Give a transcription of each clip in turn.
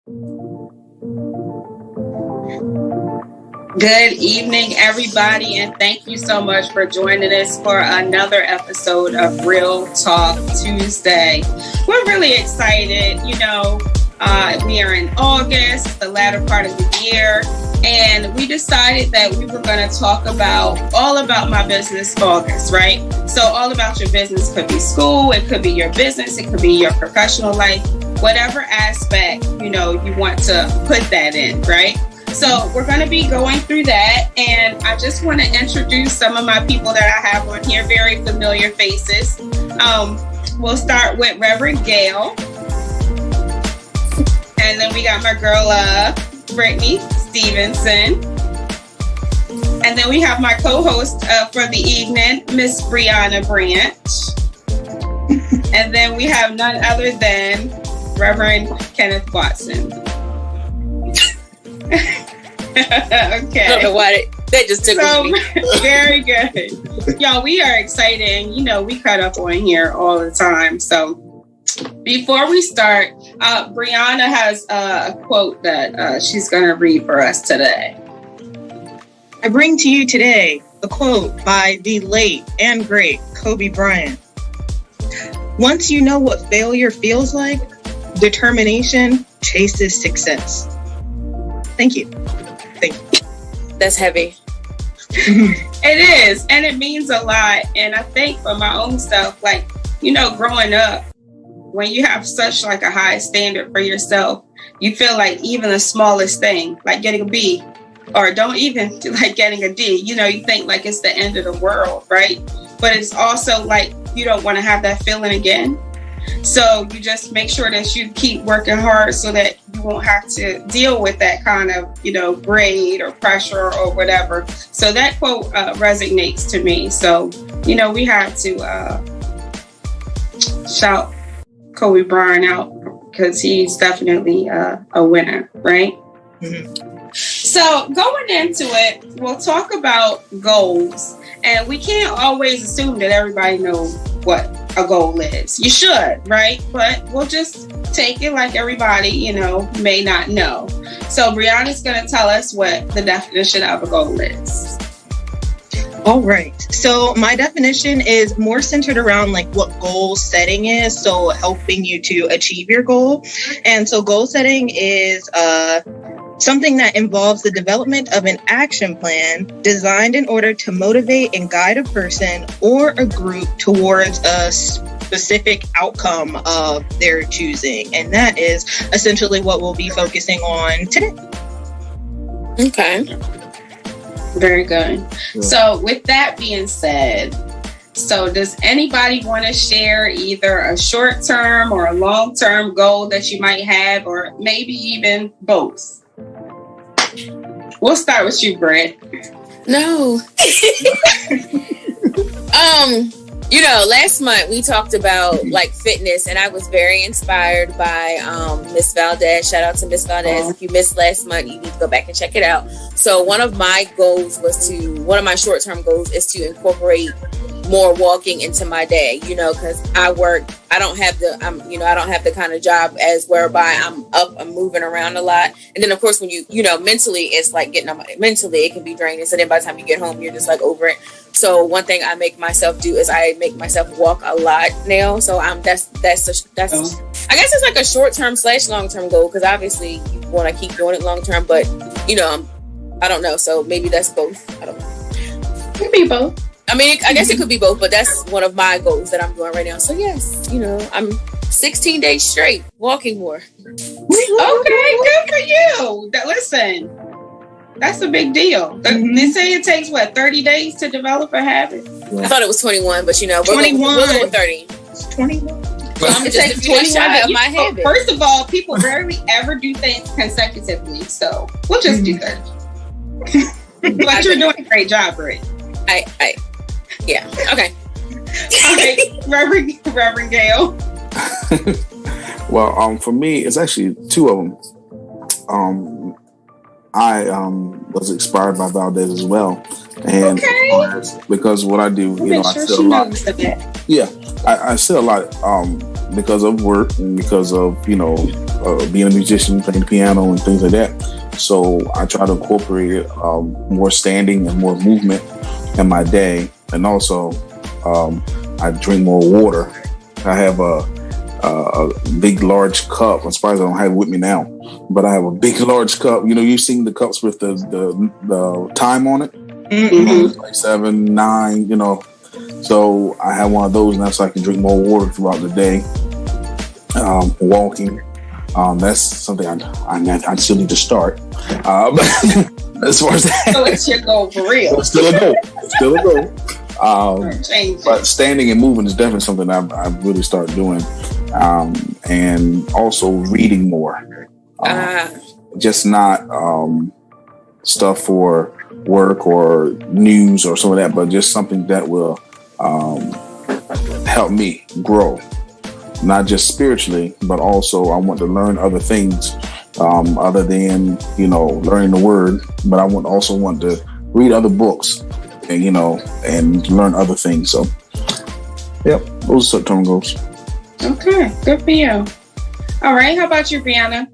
Good evening, everybody, and thank you so much for joining us for another episode of Real Talk Tuesday. We're really excited. We are in August, the latter part of the year, and we decided that we were going to talk all about my business August, right? So all about your business. Could be school, it could be your business, it could be your professional life, whatever aspect, you want to put that in, right? So we're going to be going through that, and I just want to introduce some of my people that I have on here, very familiar faces. We'll start with Reverend Gail, and then we got my girl Brittany Stevenson, and then we have my co-host for the evening, Miss Brianna Branch, and then we have none other than Reverend Kenneth Watson. Okay. I don't know why that just took me. Very good. Y'all, we are excited. We cut up on here all the time. So before we start, Brianna has a quote that she's going to read for us today. I bring to you today a quote by the late and great Kobe Bryant. Once you know what failure feels like, determination chases success. Thank you. That's heavy. It is, and it means a lot. And I think for my own self, growing up, when you have such a high standard for yourself, you feel like even the smallest thing, like getting a B, or don't even like getting a D, you think like it's the end of the world, right? But it's also like you don't want to have that feeling again. So you just make sure that you keep working hard so that you won't have to deal with that kind of, grade or pressure or whatever. So that quote resonates to me. So, we have to shout Kobe Bryant out because he's definitely a winner, right? Mm-hmm. So going into it, we'll talk about goals. And we can't always assume that everybody knows what a goal is. You should, right? But we'll just take it like everybody, may not know. So Brianna's going to tell us what the definition of a goal is. All right. So my definition is more centered around what goal setting is. So helping you to achieve your goal. And so goal setting is something that involves the development of an action plan designed in order to motivate and guide a person or a group towards a specific outcome of their choosing. And that is essentially what we'll be focusing on today. Okay. Very good. Yeah. So with that being said, does anybody want to share either a short-term or a long-term goal that you might have, or maybe even both? We'll start with you, Brett. No. Last month we talked about fitness, and I was very inspired by Miss Valdez. Shout out to Miss Valdez. If you missed last month, you need to go back and check it out. So one of my short-term goals is to incorporate more walking into my day, because I don't have the kind of job as whereby I'm up, I'm moving around a lot. And then of course, when mentally, it's like mentally, it can be draining. So then by the time you get home, you're just over it. So one thing I make myself do is I make myself walk a lot now. So that's I guess it's a short-term / long-term goal, because obviously you want to keep doing it long-term, but I don't know. So maybe that's both. I don't know. Could be both. I mean, I guess it could be both, but that's one of my goals that I'm doing right now. So yes, I'm 16 days straight walking more. Okay, good for you. Listen, that's a big deal. Mm-hmm. They say it takes 30 days to develop a habit. I thought it was 21, but 21. We'll go with 30. It's 21. So I'm just a few days shy of my habit. First of all, people rarely ever do things consecutively, so we'll just do 30. But you're doing a great job, Britt. Yeah. Okay. Okay, Reverend Gail. Well, for me, it's actually two of them. I was inspired by Valdez as well, and because what I do, I sell a lot. Yeah, I sell a lot. because of work and because of, being a musician, playing the piano and things like that. So I try to incorporate more standing and more movement in my day. And also, I drink more water. I have a big, large cup. I'm surprised I don't have it with me now, but I have a big, large cup. You've seen the cups with the time on it, like 7, 9. So I have one of those now, so I can drink more water throughout the day. Walking, that's something I still need to start. But as far as that, so it's your goal for real. It's still a goal. But standing and moving is definitely something I've really started doing. And also reading more. Just not stuff for work or news or some of that, but just something that will help me grow. Not just spiritually, but also I want to learn other things other than, learning the word. But I also want to read other books and, and learn other things. So, yep, those are short-term goals. Okay, good for you. All right, how about you, Brianna?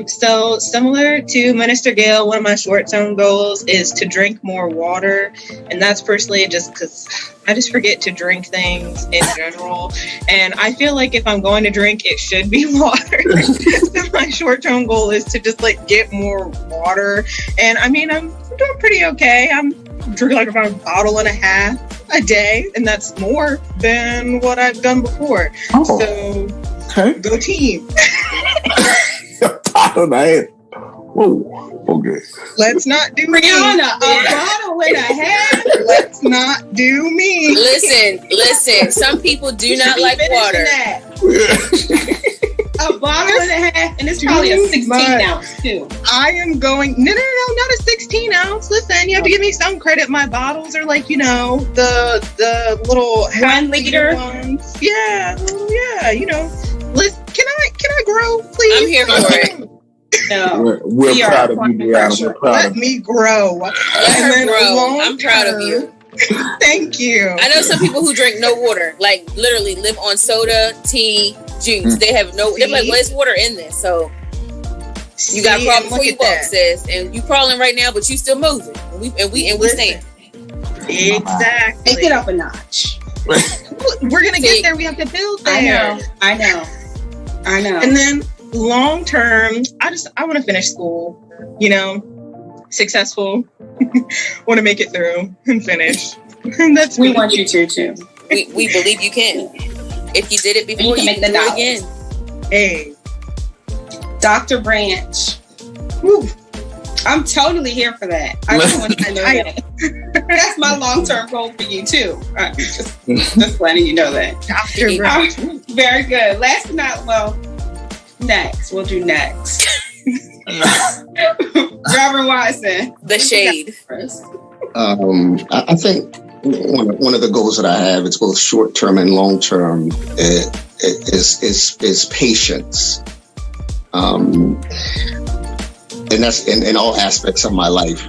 So similar to Minister Gail, one of my short-term goals is to drink more water. And that's personally just because I just forget to drink things in general. And I feel like if I'm going to drink, it should be water. So my short-term goal is to just get more water. And I mean, I'm doing pretty okay. I'm drinking about 1.5 bottles a day. And that's more than what I've done before. Oh, so okay. Go team. Whoa, okay. Let's not do Brianna, me. a bottle and a half. Let's not do me. Listen. Some people do not like water. A bottle and a half, and it's probably a 16 ounce too. I am going. No, not a 16 ounce. Listen, you have to give me some credit. My bottles are the little 1 liter ones. Yeah. Listen, can I grow, please? I'm here for it. No, we're proud of you, Brianna. Let me grow. Let her grow. I'm proud of you. Thank you. I know some people who drink no water, like literally live on soda, tea, juice. They have no. They're like, well, there's water in this, so you got to crawl before you walk, sis. And you crawling right now, but you still moving. And we stand. Exactly. Take it up a notch. We're gonna get there. We have to build there. I know. And then long term, I want to finish school. Successful. Want to make it through and finish. And that's we want you to too. We believe you can. If you did it before, you can do it again. Hey, Dr. Branch. Woo. I'm totally here for that. I just want you to know that. That's my long-term goal for you too. Just letting you know that. Dr. Branch. Very good. Last but not, next. We'll do next. Reverend Watson. The shade. I think one of the goals that I have, it's both short-term and long-term, is patience. And that's in all aspects of my life.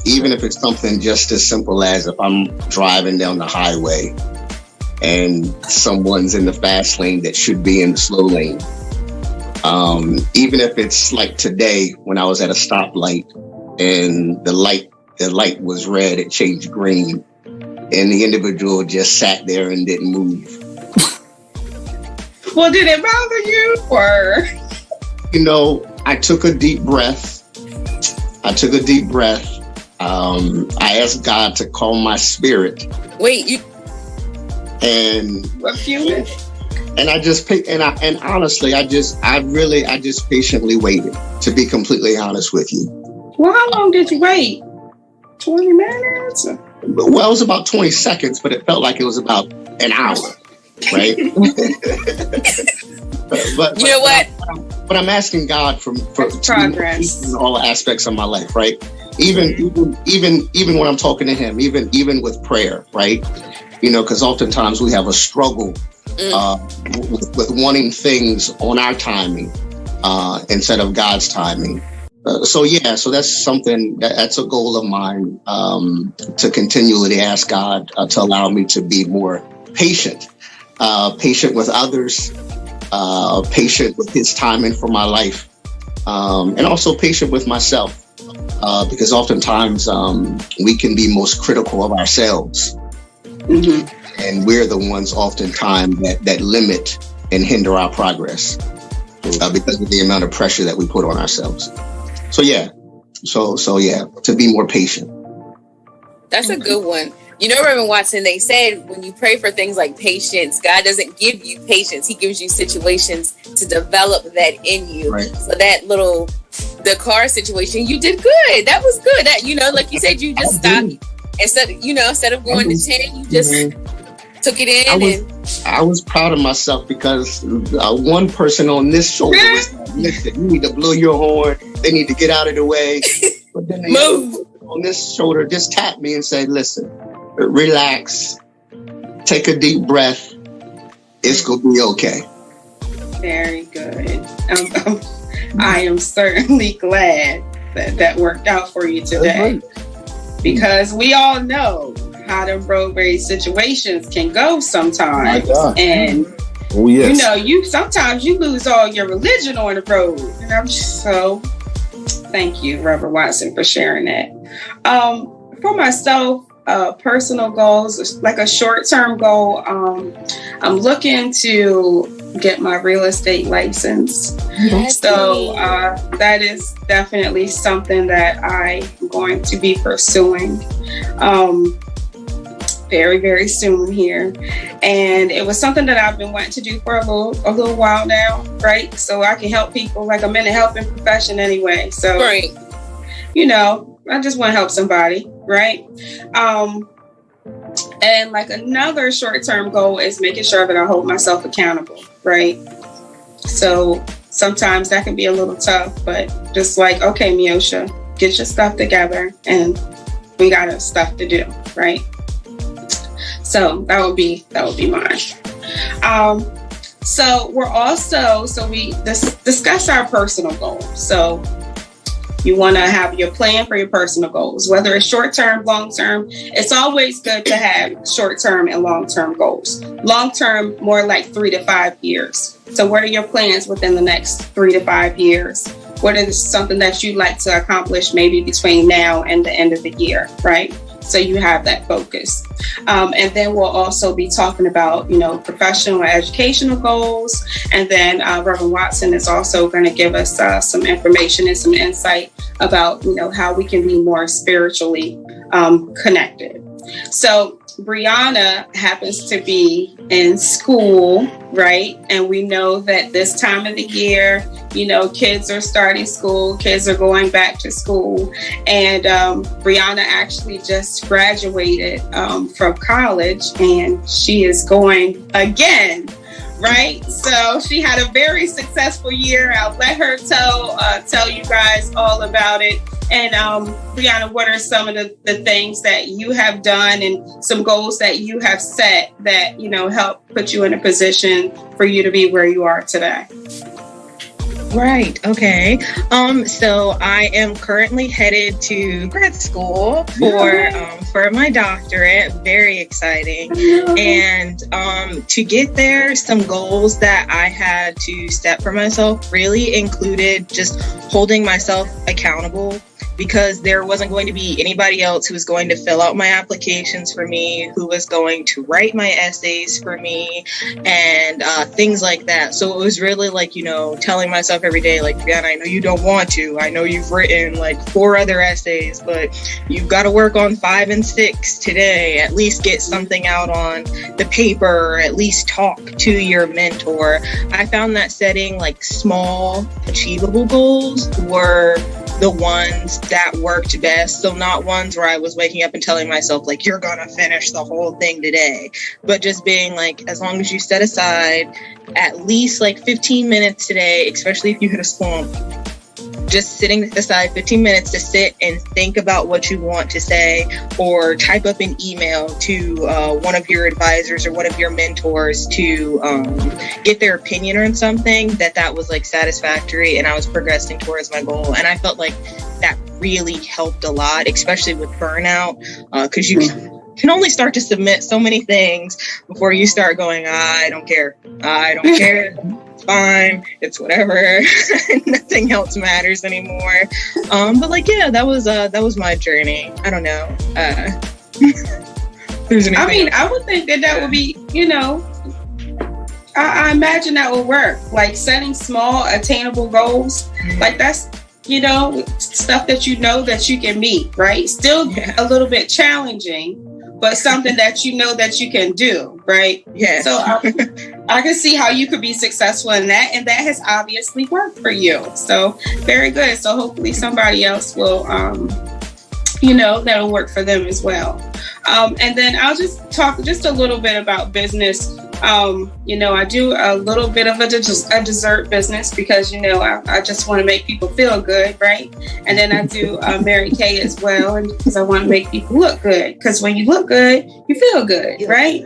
Even if it's something just as simple as if I'm driving down the highway and someone's in the fast lane that should be in the slow lane. Even if it's like today when I was at a stoplight and the light was red, it changed green, and the individual just sat there and didn't move. Well, did it bother you, or? I took a deep breath. I asked God to calm my spirit. Wait, you? And what feeling? And I just picked, and honestly, I just patiently waited, to be completely honest with you. Well, how long did you wait? 20 minutes? Well, it was about 20 seconds, but it felt like it was about an hour, right? but you know what? But I'm asking God for progress in all aspects of my life, right? Even when I'm talking to Him, even with prayer, right? Because oftentimes we have a struggle with wanting things on our timing instead of God's timing. So that's something that's a goal of mine, to continually ask God to allow me to be more patient patient with others, patient with his timing for my life, and also patient with myself. Because oftentimes we can be most critical of ourselves. Mm-hmm. And we're the ones oftentimes that limit and hinder our progress because of the amount of pressure that we put on ourselves. So yeah, to be more patient. That's a good one. You know, Reverend Watson, they said when you pray for things like patience, God doesn't give you patience. He gives you situations to develop that in you. Right. So that the car situation, you did good. That was good. That, you know, like you said, you just stopped. Instead of going to 10, you just took it in. I was proud of myself because one person on this shoulder was like, listen, you need to blow your horn. They need to get out of the way. But then move on this shoulder, just tap me and say, listen, relax, take a deep breath. It's going to be okay. Very good. I am certainly glad that worked out for you today, because we all know how the road rage situations can go sometimes. And you know, sometimes you lose all your religion on the road. And I'm so thank you, Reverend Watson, for sharing that. For myself, personal goals, like a short-term goal, I'm looking to get my real estate license. So that is definitely something that I'm going to be pursuing very, very soon here. And it was something that I've been wanting to do for a little while now, right? So I can help people, like I'm in a helping profession anyway. So, right. You know, I just want to help somebody, right? And like another short-term goal is making sure that I hold myself accountable, right? So sometimes that can be a little tough, but just like, okay, Miosha, get your stuff together and we got stuff to do, right? So that would be mine. So we discuss our personal goals. So you want to have your plan for your personal goals, whether it's short-term, long-term. It's always good to have short-term and long-term goals. Long-term, more like 3 to 5 years. So what are your plans within the next 3 to 5 years? What is something that you'd like to accomplish maybe between now and the end of the year, right? So you have that focus. And then we'll also be talking about, you know, professional and educational goals. And then Reverend Watson is also going to give us some information and some insight about, you know, how we can be more spiritually connected. So Brianna happens to be in school, right? And we know that this time of the year, you know, kids are starting school, kids are going back to school. And Brianna actually just graduated from college and she is going again, right? So she had a very successful year. I'll let her tell you guys all about it. And Brianna, what are some of the things that you have done and some goals that you have set that, you know, help put you in a position for you to be where you are today? Right. Okay. So I am currently headed to grad school for my doctorate. Very exciting. And to get there, some goals that I had to set for myself really included just holding myself accountable, because there wasn't going to be anybody else who was going to fill out my applications for me, who was going to write my essays for me, and things like that. So it was really like, you know, telling myself every day, like, Brianna, I know you don't want to. I know you've written like 4 other essays, but you've got to work on 5 and 6 today. At least get something out on the paper, or at least talk to your mentor. I found that setting like small, achievable goals were the ones that worked best. So not ones where I was waking up and telling myself like, you're gonna finish the whole thing today, but just being like, as long as you set aside at least like 15 minutes today, especially if you hit a slump, just sitting aside 15 minutes to sit and think about what you want to say, or type up an email to one of your advisors or one of your mentors to get their opinion on something that was like satisfactory and I was progressing towards my goal. And I felt like that really helped a lot, especially with burnout, because can only start to submit so many things before you start going, I don't care. I don't care. It's fine. It's whatever. Nothing else matters anymore. But like, yeah, that was my journey. I don't know. I mean, I would think that would be, I imagine that would work. Like setting small, attainable goals. Like that's, stuff that that you can meet, right? Still a little bit challenging, but something that that you can do, right? Yeah. So I can see how you could be successful in that, and that has obviously worked for you. So very good. So hopefully somebody else will, that'll work for them as well. And then I'll just talk just a little bit about business. I do a little bit of a dessert business because, I just want to make people feel good, right? And then I do Mary Kay as well, and because I want to make people look good. Because when you look good, you feel good, right?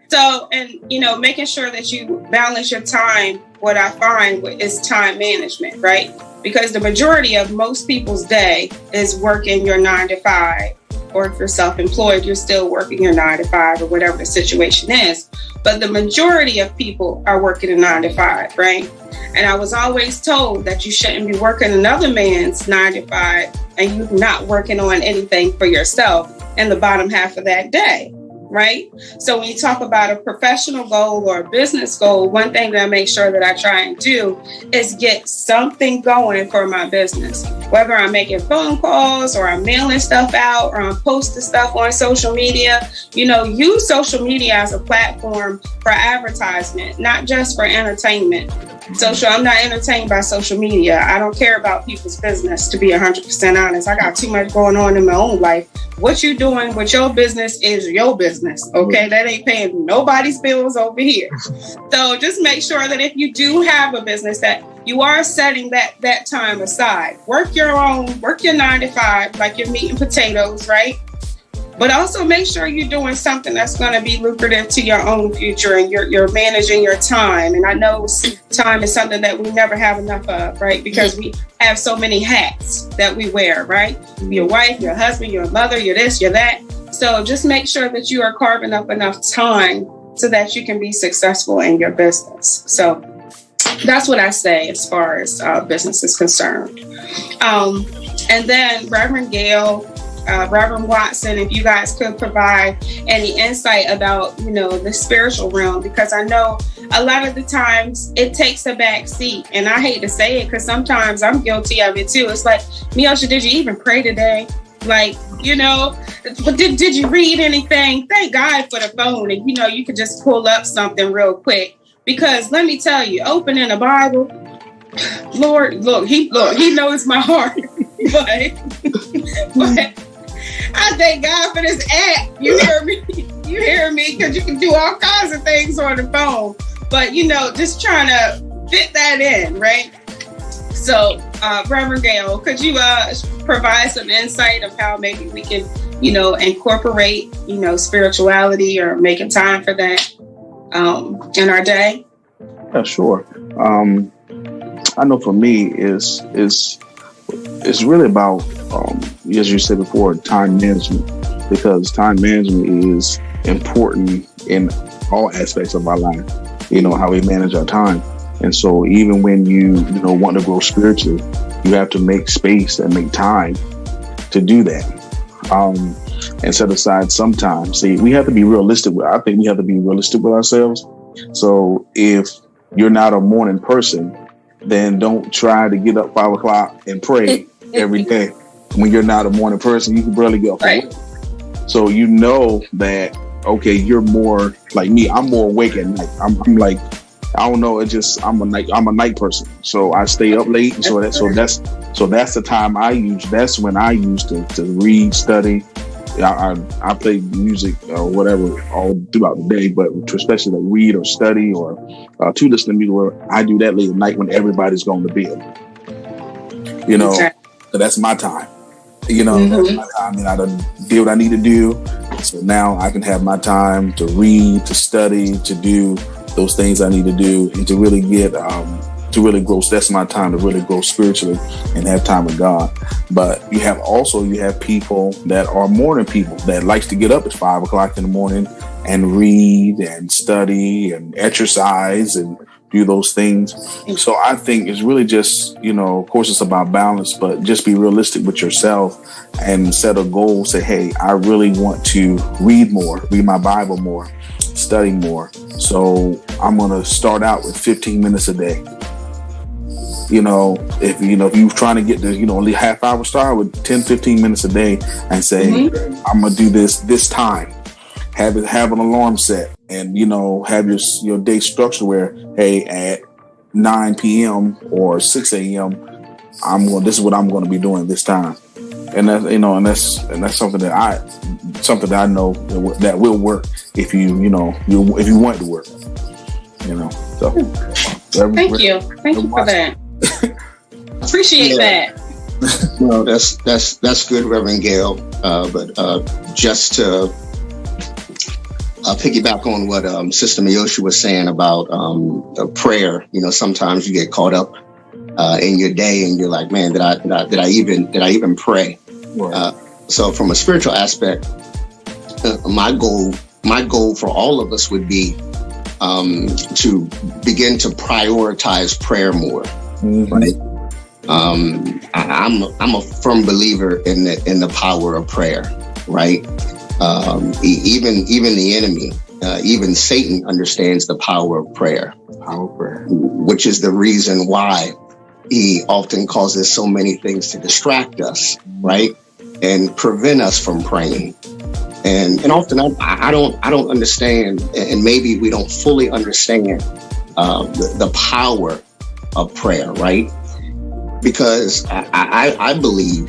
So, and, making sure that you balance your time, what I find is time management, right? Because the majority of most people's day is working your 9 to 5. Or if you're self-employed, you're still working your 9 to 5 or whatever the situation is. But the majority of people are working a 9 to 5, right? And I was always told that you shouldn't be working another man's 9 to 5 and you're not working on anything for yourself in the bottom half of that day, right? So when you talk about a professional goal or a business goal, one thing that I make sure that I try and do is get something going for my business. Whether I'm making phone calls or I'm mailing stuff out or I'm posting stuff on social media, use social media as a platform for advertisement, not just for entertainment. I'm not entertained by social media. I don't care about people's business, to be 100% honest. I got too much going on in my own life. What you doing with your business is your business, okay? That ain't paying nobody's bills over here. So just make sure that if you do have a business that you are setting that time aside. Work your 9 to 5, like your meat and potatoes, right? But also make sure you're doing something that's going to be lucrative to your own future, and you're managing your time. And I know time is something that we never have enough of, right? Because we have so many hats that we wear, right? Your wife, your husband, your mother, you're this, you're that. So just make sure that you are carving up enough time so that you can be successful in your business. So that's what I say as far as business is concerned. And then Reverend Gail, Reverend Watson, if you guys could provide any insight about, the spiritual realm, because I know a lot of the times it takes a back seat. And I hate to say it because sometimes I'm guilty of it too. It's like, Miosha, did you even pray today? Like, but did you read anything? Thank God for the phone. And, you could just pull up something real quick. Because let me tell you, opening the Bible, Lord, look, he knows my heart. but I thank God for this app. You hear me? Because you can do all kinds of things on the phone. But, just trying to fit that in, right? So, Reverend Gail, could you provide some insight of how maybe we can, incorporate, spirituality or making time for that in our day? Yeah, sure. I know for me it's really about, as you said before, time management, because time management is important in all aspects of our life, how we manage our time. And so even when you want to grow spiritually, you have to make space and make time to do that. And set aside some time. See, we have to be realistic. I think we have to be realistic with ourselves. So if you're not a morning person, then don't try to get up 5 o'clock and pray every day. When you're not a morning person, you can barely get up. Right. So that, okay, you're more like me. I'm more awake at night. I'm like, I don't know. I'm a night person. So I stay up late. And so that's the time I use. That's when I use to read, study. I play music or whatever all throughout the day, but especially like read or study or to listen to music, where I do that late at night when everybody's going to bed. So that's my time. That's my time, and I done did what I need to do. So now I can have my time to read, to study, to do those things I need to do, and to really get to really grow. That's my time to really grow spiritually and have time with God. But you have people that are morning people that likes to get up at 5 o'clock in the morning and read and study and exercise and do those things. So I think it's really just, of course it's about balance, but just be realistic with yourself and set a goal. Say, hey, I really want to read my Bible more, study more. So I'm going to start out with 15 minutes a day. If you're trying to get the, only half hour, start with 10, 15 minutes a day and say, I'm going to do this time. Have an alarm set and, have your day structured where, hey, at 9 p.m. or 6 a.m., this is what I'm going to be doing this time. And that's, that's something that I know that will work if you want it to work, so. Thank you for that. Appreciate that. No, that's good, Reverend Gail. But just to piggyback on what Sister Miyoshi was saying about prayer, sometimes you get caught up in your day and you're like, man, did I even pray? Right. So from a spiritual aspect, my goal for all of us would be to begin to prioritize prayer more. Mm-hmm. Right. I'm a firm believer in the power of prayer. Right. Even the enemy, even Satan understands the power of prayer. Which is the reason why he often causes so many things to distract us, right, and prevent us from praying. And often I don't understand, and maybe we don't fully understand the power of prayer, right? Because I believe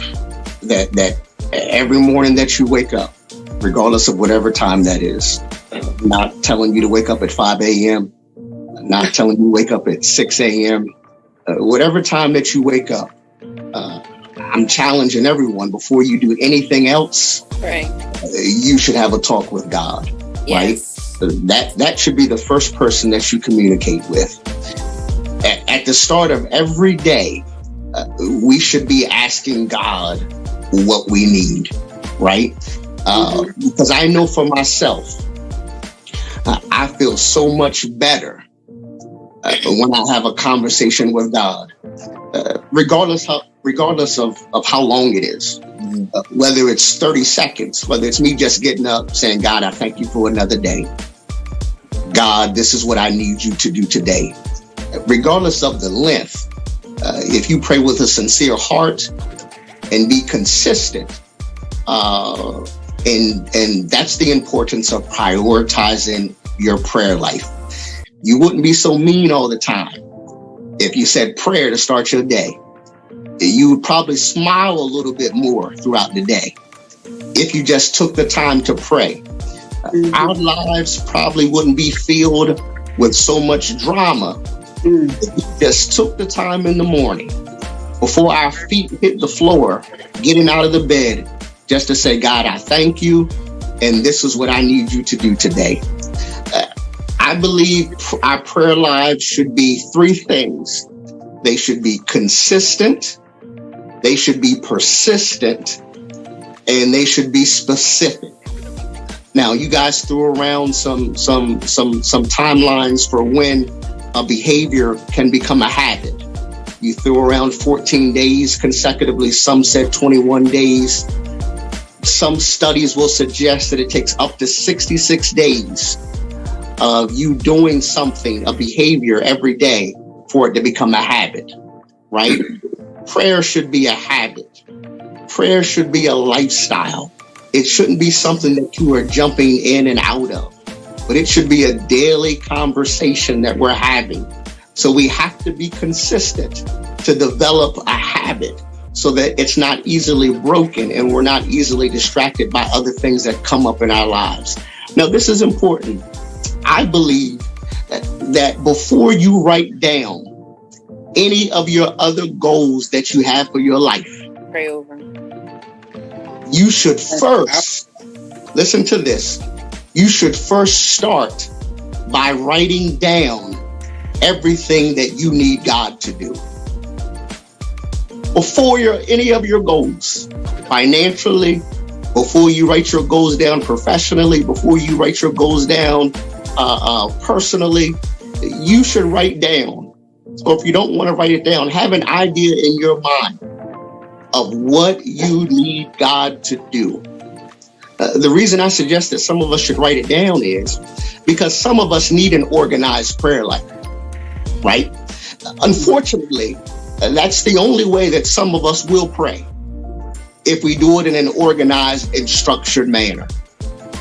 that every morning that you wake up, regardless of whatever time that is, not telling you to wake up at 5 a.m., not telling you to wake up at 6 a.m., whatever time that you wake up, I'm challenging everyone before you do anything else, right? You should have a talk with God, yes. Right? That should be the first person that you communicate with. At the start of every day, we should be asking God what we need, right? Because I know for myself, I feel so much better when I have a conversation with God, regardless of how long it is, whether it's 30 seconds, whether it's me just getting up saying, God, I thank you for another day. God, this is what I need you to do today. Regardless of the length, if you pray with a sincere heart and be consistent, and that's the importance of prioritizing your prayer life. You wouldn't be so mean all the time if you said prayer to start your day. You would probably smile a little bit more throughout the day if you just took the time to pray. Our lives probably wouldn't be filled with so much drama if we just took the time in the morning before our feet hit the floor, getting out of the bed, just to say, God, I thank you, and this is what I need you to do today. I believe our prayer lives should be three things. They should be consistent, they should be persistent, and they should be specific. Now, you guys threw around some timelines for when a behavior can become a habit. You threw around 14 days consecutively. Some said 21 days. Some studies will suggest that it takes up to 66 days of you doing something, a behavior every day for it to become a habit, right? Prayer should be a habit. Prayer should be a lifestyle. It shouldn't be something that you are jumping in and out of, but it should be a daily conversation that we're having. So we have to be consistent to develop a habit so that it's not easily broken and we're not easily distracted by other things that come up in our lives. Now, this is important. I believe that before you write down any of your other goals that you have for your life, pray over. You should first, listen to this, you should first start by writing down everything that you need God to do. Before any of your goals, financially, before you write your goals down professionally, before you write your goals down personally, you should write down. So if you don't want to write it down, have an idea in your mind of what you need God to do. The reason I suggest that some of us should write it down is because some of us need an organized prayer life, right? Unfortunately, that's the only way that some of us will pray, if we do it in an organized and structured manner,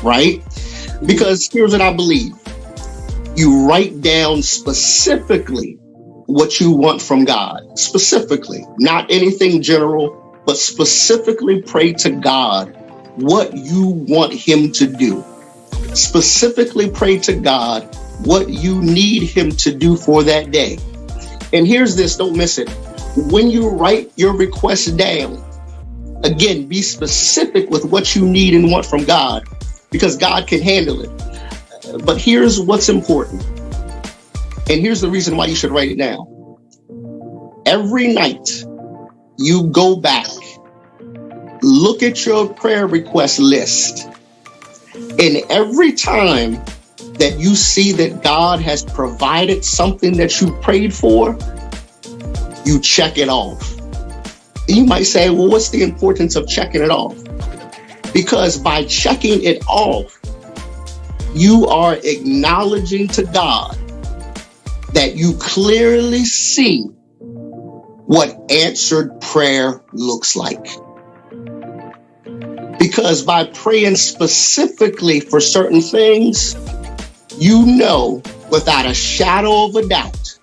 right? Because here's what I believe. You write down specifically what you want from God, specifically, not anything general, but specifically pray to God what you want him to do. Specifically pray to God what you need him to do for that day. And here's this, don't miss it. When you write your request down, again, be specific with what you need and want from God, because God can handle it. But here's what's important. And here's the reason why you should write it down. Every night you go back, look at your prayer request list. And every time that you see that God has provided something that you prayed for, you check it off. And you might say, well, what's the importance of checking it off? Because by checking it off, you are acknowledging to God that you clearly see what answered prayer looks like. Because by praying specifically for certain things, you know without a shadow of a doubt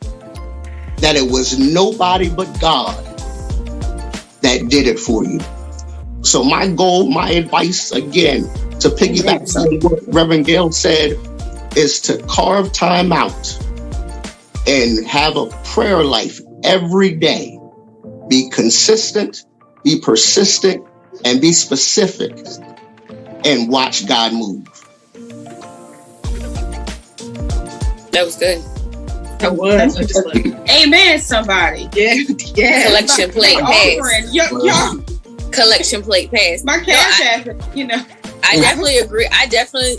that it was nobody but God that did it for you. So my goal, my advice, again, to piggyback on what Reverend Gail said, is to carve time out and have a prayer life every day. Be consistent, be persistent, and be specific, and watch God move. That was good. That was. I just like, Amen, somebody. yeah. Collection plate pass. Y'all, Collection plate pass. my cash app, I definitely agree. I definitely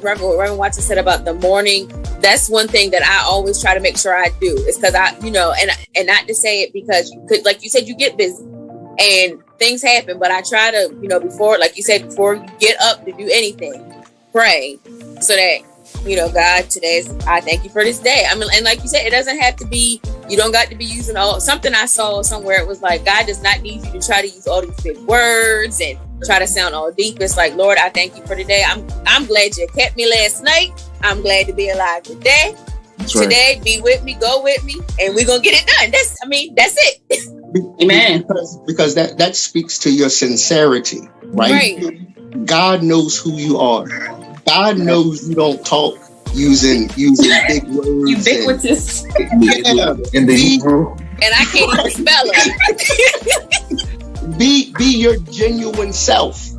Reverend Watson said about the morning. That's one thing that I always try to make sure I do, is because and not to say it because you could, like you said, you get busy and things happen, but I try to, before, like you said, before you get up to do anything, pray so that, God, I thank you for this day. I mean, and like you said, it doesn't have to be, you don't got to be using something I saw somewhere. It was like, God does not need you to try to use all these big words and try to sound all deep. It's like, Lord, I thank you for today. I'm glad you kept me last night. I'm glad to be alive today. That's right. Today, be with me, go with me, and we're going to get it done. That's it. Amen. Because that speaks to your sincerity, right? God knows who you are. God knows you don't talk using big words. Ubiquitous. In the Hebrew. And I can't even spell it. Be your genuine self,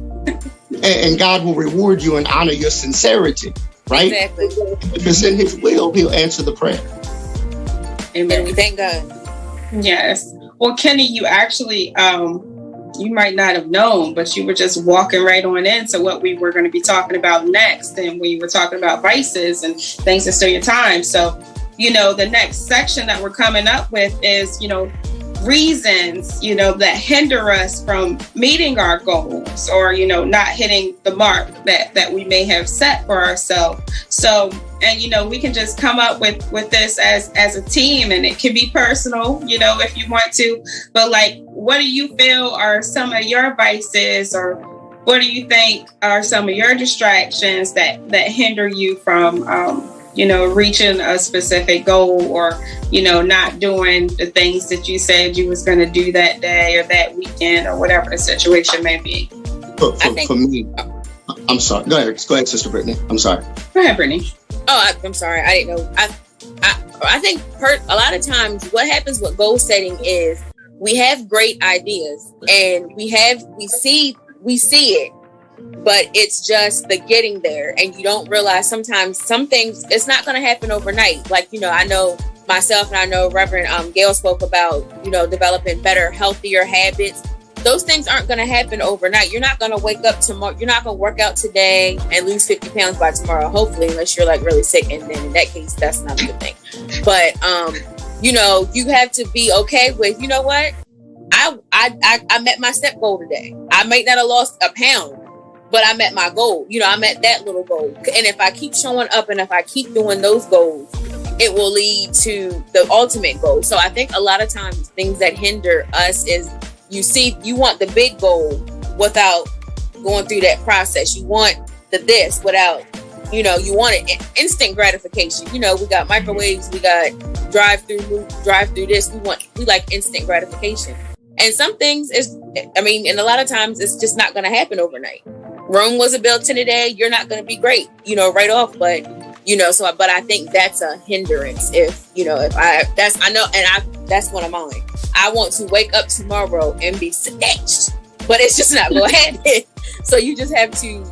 and God will reward you and honor your sincerity, right? Exactly. If it's in his will, he'll answer the prayer. Amen. We thank God. Yes. Well, Kenny, you actually, you might not have known, but you were just walking right on into what we were going to be talking about next. And we were talking about vices and things that steal your time. So, the next section that we're coming up with is, reasons, that hinder us from meeting our goals or, not hitting the mark that we may have set for ourselves. So, and, we can just come up with this as a team, and it can be personal, if you want to, but like, what do you feel are some of your vices, or what do you think are some of your distractions that hinder you from, reaching a specific goal, or, not doing the things that you said you was going to do that day or that weekend or whatever the situation may be? For me, I'm sorry. Go ahead, Sister Brittany. I'm sorry. Go ahead, Brittany. Oh, I'm sorry. I didn't know. I think a lot of times what happens with goal setting is we have great ideas and we see it, but it's just the getting there, and you don't realize sometimes some things, it's not going to happen overnight. Like, I know myself, and I know Reverend Gail spoke about, developing better, healthier habits. Those things aren't going to happen overnight. You're not going to wake up tomorrow. You're not going to work out today and lose 50 pounds by tomorrow, hopefully, unless you're like really sick. And then in that case, that's not a good thing. But, you have to be okay with, you know what? I met my step goal today. I might not have lost a pound, but I met my goal. I met that little goal. And if I keep showing up and if I keep doing those goals, it will lead to the ultimate goal. So I think a lot of times things that hinder us is you want the big goal without going through that process. You want this without, you want it instant gratification. We got microwaves, we got drive through this. We like instant gratification. And some things and a lot of times it's just not going to happen overnight. Rome wasn't built in a day. You're not going to be great, right off. But, but I think that's a hindrance that's one of mine. I want to wake up tomorrow and be snatched, but it's just not going to happen. So you just have to,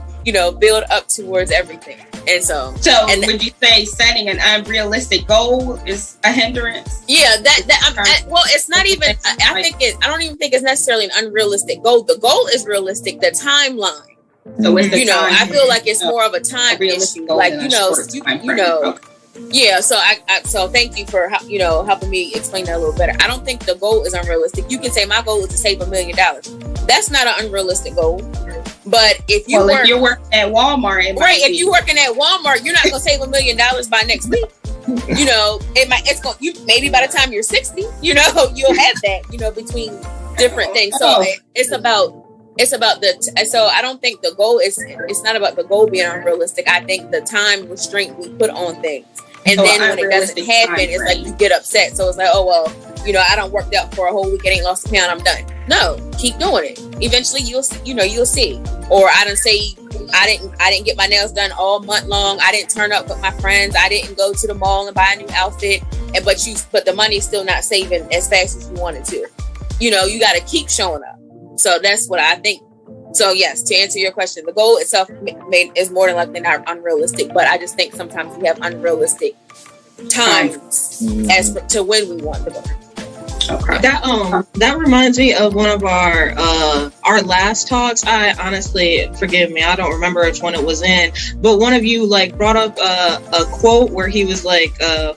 build up towards everything. And so would you say setting an unrealistic goal is a hindrance? Yeah, it's not even, I don't even think it's necessarily an unrealistic goal. The goal is realistic. The timeline. So it's the time, I feel like it's more of a time issue. Like, yeah. So so thank you for, helping me explain that a little better. I don't think the goal is unrealistic. You can say my goal is to save $1 million. That's not an unrealistic goal. But if you're working at Walmart, if you're working at Walmart, you're not going to save $1 million by next week. Maybe by the time you're 60, you'll have that, between different things. So it's about so I don't think the goal it's not about the goal being unrealistic. I think the time restraint we put on things. And then when it doesn't happen, it's like you get upset. So it's like, oh, well, I don't worked out for a whole week. I ain't lost a pound. I'm done. No, keep doing it. Eventually you'll see. Or I didn't get my nails done all month long. I didn't turn up with my friends. I didn't go to the mall and buy a new outfit. But the money's still not saving as fast as you wanted to. You got to keep showing up. So that's what I think. So yes, to answer your question, the goal itself is more than likely not unrealistic, but I just think sometimes we have unrealistic times as to when we want the goal. Okay. That reminds me of one of our last talks. I honestly, forgive me, I don't remember which one it was in, but one of you brought up a quote where he was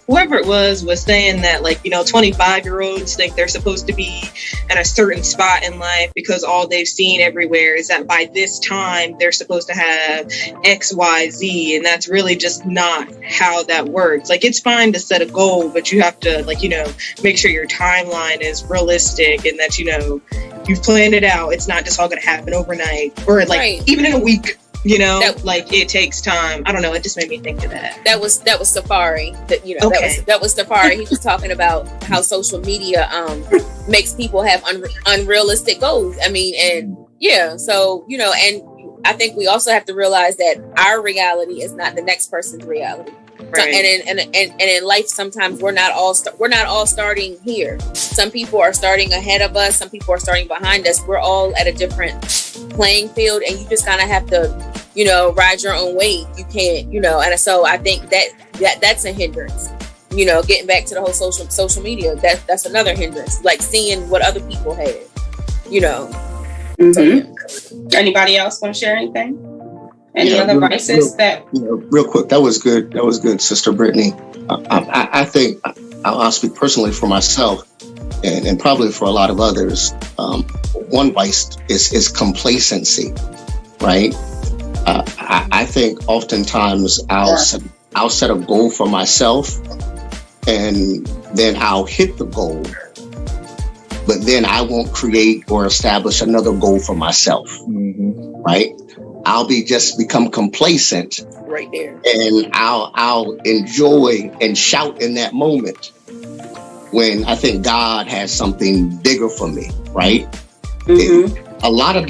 whoever it was saying that 25-year-olds think they're supposed to be at a certain spot in life because all they've seen everywhere is that by this time they're supposed to have X, Y, Z, and that's really just not how that works. It's fine to set a goal, but you have to make sure your timeline is realistic and that you've planned it out. It's not just all going to happen overnight or even in a week. It takes time. I don't know. It just made me think of that. That was Safari. That was Safari. He was talking about how social media makes people have unrealistic goals. And I think we also have to realize that our reality is not the next person's reality. Right. And in life, sometimes we're not all starting here. Some people are starting ahead of us. Some people are starting behind us. We're all at a different playing field, and you just kind of have to, ride your own wave. You can't, And so I think that's a hindrance. Getting back to the whole social media, that's another hindrance. Seeing what other people have. Mm-hmm. So, yeah. Anybody else want to share anything? Any other vices real quick? That was good. That was good, Sister Brittany. I think I'll speak personally for myself and probably for a lot of others. One vice is complacency, right? I think oftentimes I'll set a goal for myself and then I'll hit the goal, but then I won't create or establish another goal for myself, right? I'll become complacent right there, and I'll enjoy and shout in that moment when I think God has something bigger for me, right? A lot of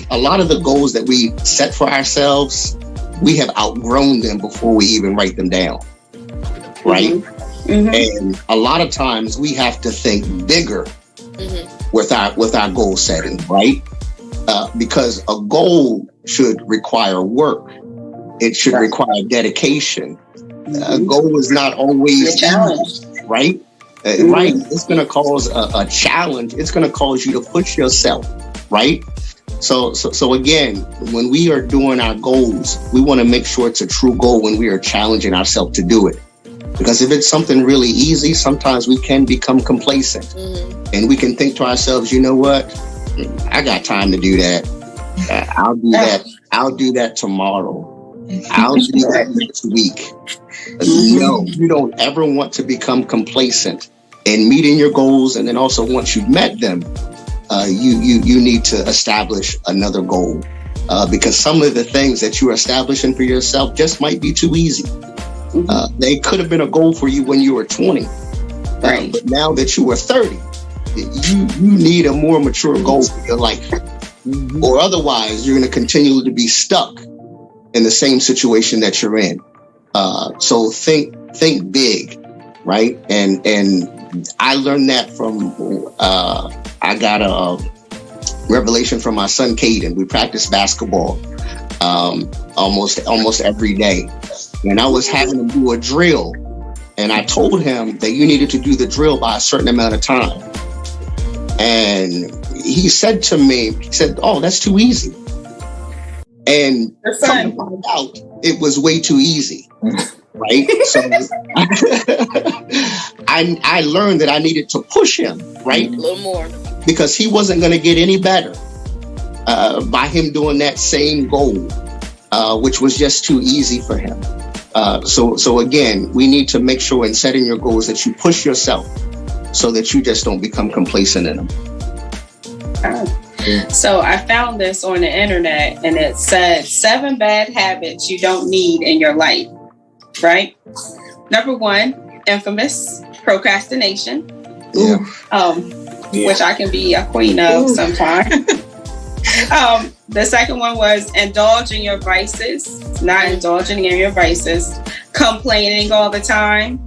the goals that we set for ourselves, we have outgrown them before we even write them down, right? And a lot of times we have to think bigger with our goal setting, right? Because a goal should require work. It should require dedication. A goal is not always a challenge, right? right? It's going to cause a challenge. It's going to cause you to push yourself, right? So again, when we are doing our goals, we want to make sure it's a true goal when we are challenging ourselves to do it. Because if it's something really easy, sometimes we can become complacent and we can think to ourselves, you know what? I got time to do that. I'll do that. I'll do that tomorrow. I'll do that next week. No, you don't ever want to become complacent in meeting your goals. And then also once you've met them, you need to establish another goal because some of the things that you're establishing for yourself just might be too easy. They could have been a goal for you when you were 20. Right. But now that you are 30, you need a more mature goal for your life. Or otherwise, you're going to continue to be stuck in the same situation that you're in. So think big, right? And I learned that from, I got a revelation from my son, Caden. We practice basketball almost every day. And I was having him do a drill. And I told him that you needed to do the drill by a certain amount of time. And he said to me, oh, that's too easy. And come to find out, it was way too easy. Right? So I learned that I needed to push him, right? A little more. Because he wasn't going to get any better by him doing that same goal, which was just too easy for him. So again, we need to make sure in setting your goals that you push yourself so that you just don't become complacent in them. So I found this on the internet and it said 7 bad habits you don't need in your life, right? Number 1, infamous procrastination, which I can be a queen of sometimes. The second one was indulge in your vices, not indulging in your vices, complaining all the time.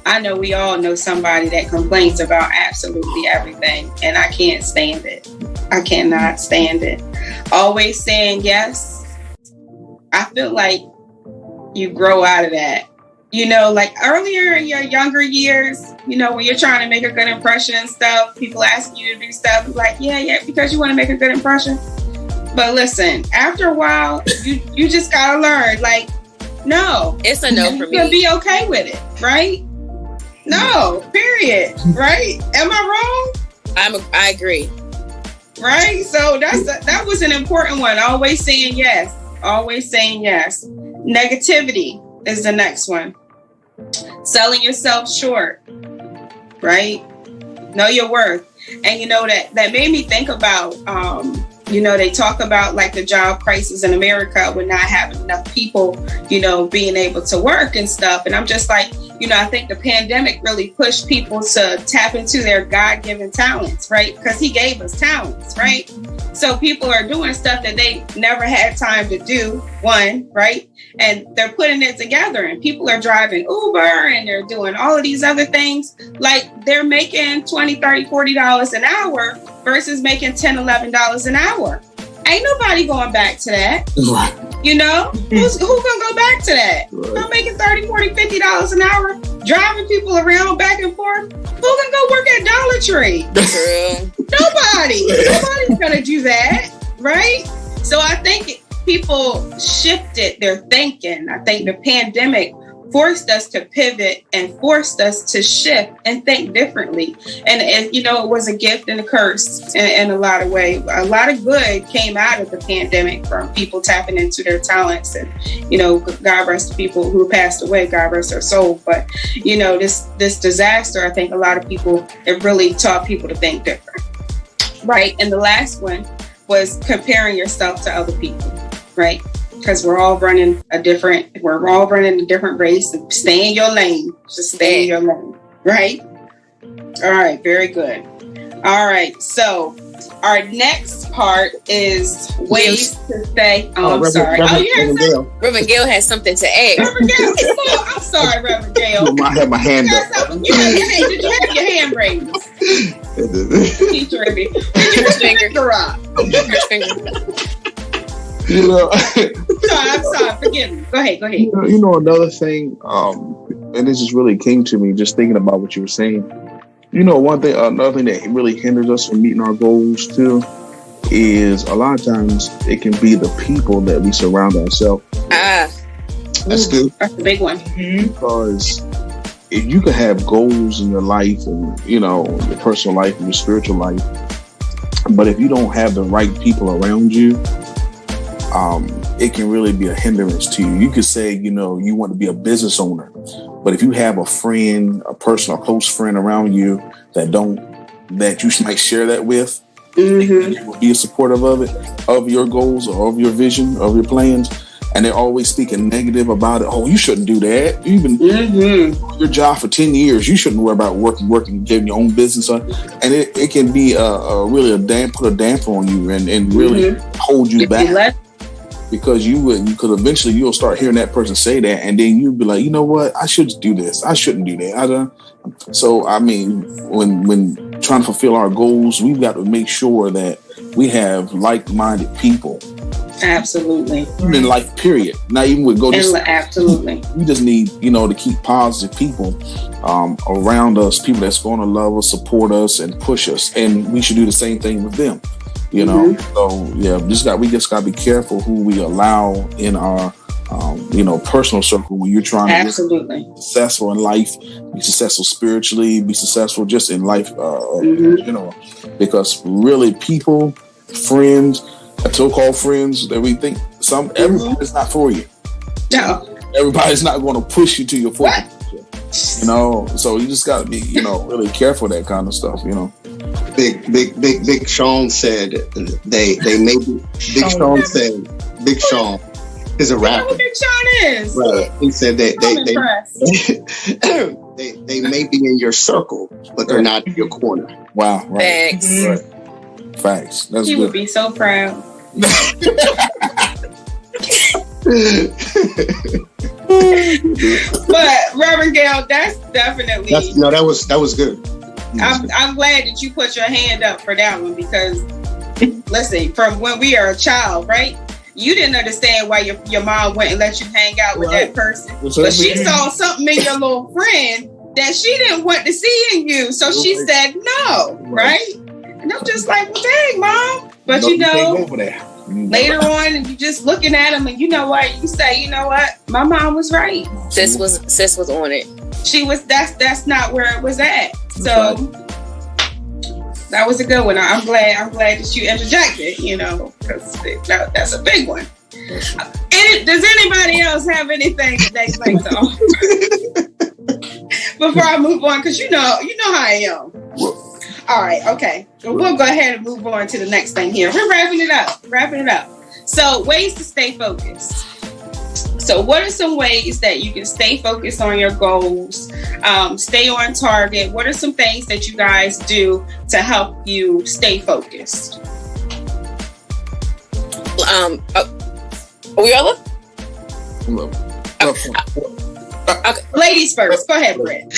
I know we all know somebody that complains about absolutely everything, and I can't stand it. I cannot stand it. Always saying yes. I feel like you grow out of that. You know, like earlier in your younger years, you know, when you're trying to make a good impression and stuff, people ask you to do stuff, like, yeah, because you want to make a good impression. But listen, after a while, you just gotta learn, like, no. It's a no for me. You'll be okay with it, right? No, period. Right? Am I wrong? I agree. Right? So that was an important one. Always saying yes. Always saying yes. Negativity is the next one. Selling yourself short. Right? Know your worth. And you know, that made me think about you know, they talk about like the job crisis in America with not having enough people, you know, being able to work and stuff. And I'm just like, you know, I think the pandemic really pushed people to tap into their God-given talents, right? Because he gave us talents, right? So people are doing stuff that they never had time to do, one, right? And they're putting it together, and people are driving Uber and they're doing all of these other things. Like they're making $20, $30, $40 an hour versus making $10, $11 an hour. Ain't nobody going back to that. Right. You know, who's gonna go back to that? Right. I'm making $30, $40, $50 an hour, driving people around back and forth. Who can go work at Dollar Tree? True. Nobody's gonna do that, right? So I think people shifted their thinking. I think the pandemic forced us to pivot and forced us to shift and think differently. And you know, it was a gift and a curse in a lot of ways. A lot of good came out of the pandemic from people tapping into their talents. And, you know, God rest the people who passed away, God rest their soul. But, you know, this disaster, I think a lot of people, it really taught people to think different. Right. And the last one was comparing yourself to other people. Right. Because we're all running a different race. Stay in your lane. Just stay in your lane. Right? All right. Very good. All right. So our next part is ways to stay. Oh, I'm sorry. You heard something? Reverend Gail has something to add. Reverend Gail. I'm sorry, Reverend Gail. I have my hand up. Did you have your hand raised? Teacher, did you put your finger up? You know, I'm sorry. Forgive me. Go ahead. You know, another thing, and this just really came to me just thinking about what you were saying. One thing, another thing that really hinders us from meeting our goals too is a lot of times it can be the people that we surround ourselves. That's good. That's a big one. Because if you can have goals in your life and your personal life and your spiritual life, but if you don't have the right people around you, it can really be a hindrance to you. You could say, you want to be a business owner, but if you have a friend, a close friend around you that you might share that with, be supportive of it, of your goals or of your vision, of your plans, and they're always speaking negative about it. Oh, you shouldn't do that. You've been doing your job for 10 years. You shouldn't worry about working, getting your own business on. And it can be really put a damper on you and really hold you back. Because you could eventually you'll start hearing that person say that, and then you'll be like, you know what, I should do this. I shouldn't do that. So I mean, when trying to fulfill our goals, we've got to make sure that we have like-minded people. Absolutely. Even in life, period. Not even with goals. Absolutely. We just need to keep positive people around us, people that's going to love us, support us, and push us, and we should do the same thing with them. So yeah, we just got to be careful who we allow in our personal circle when you're trying to be successful in life, be successful spiritually, be successful just in life, because really people, friends, so-called friends that we think everybody's not for you. No, everybody's not going to push you to your full potential. So you just got to be really careful of that kind of stuff. Big Sean said they may be. Big Sean is a rapper. Big Sean is. Right. He said they they may be in your circle, but they're not in your corner. Wow. Right. Thanks. Right. Facts. That's He good. would be so proud. But Reverend Gail, that's definitely that was good. I'm glad that you put your hand up for that one, because listen, from when we are a child, right? You didn't understand why your mom wouldn't let you hang out with that person. But she saw something in your little friend that she didn't want to see in you. So she said no, right? And I'm just like, well, dang, Mom. But later on, you just looking at them, and you know what? You say, you know what? My mom was right. Sis was on it. She was. That's not where it was at. So that was a good one. I'm glad that you interjected. Because that's a big one. Does anybody else have anything that they'd like to offer before I move on? Because you know how I am. All right, okay. We'll go ahead and move on to the next thing here. We're wrapping it up. So, ways to stay focused. So, what are some ways that you can stay focused on your goals, stay on target? What are some things that you guys do to help you stay focused? Are we all up? Okay. Ladies first. Go ahead, Britt.